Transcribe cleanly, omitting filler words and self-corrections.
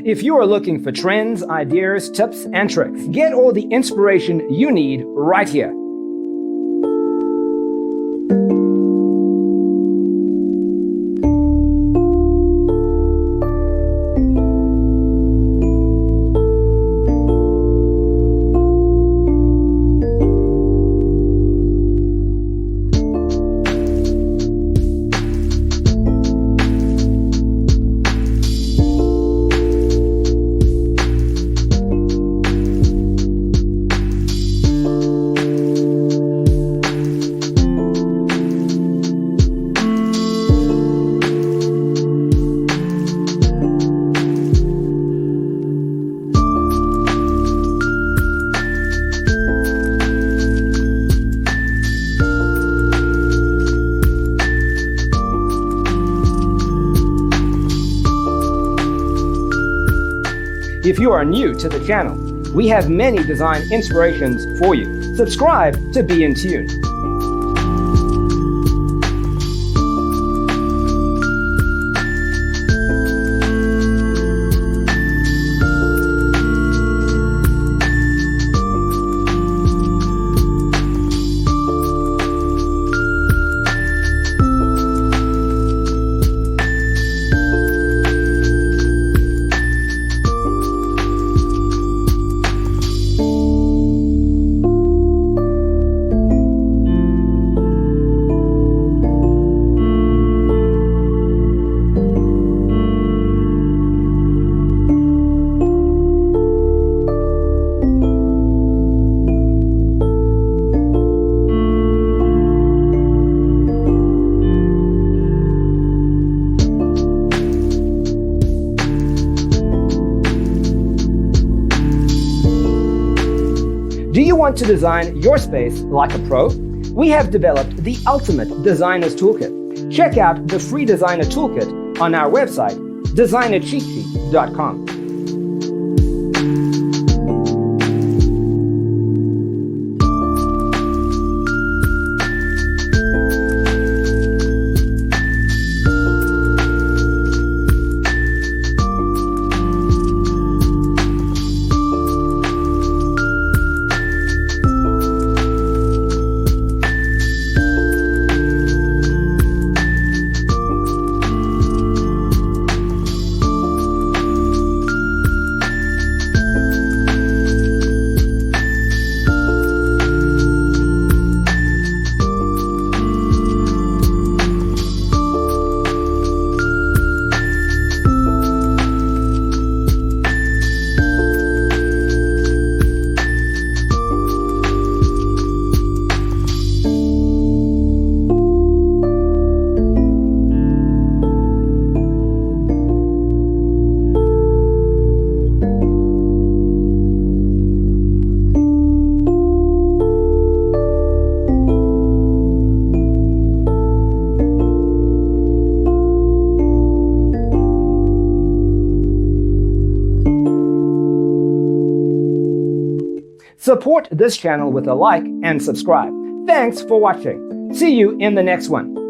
If you are looking for trends, ideas, tips, and tricks, get all the inspiration you need right here. If you are new to the channel, we have many design inspirations for you. Subscribe to be in tune. Do you want to design your space like a pro? We have developed the ultimate designer's toolkit. Check out the free designer toolkit on our website, designercheatsheet.com. Support this channel with a like and subscribe. Thanks for watching. See you in the next one.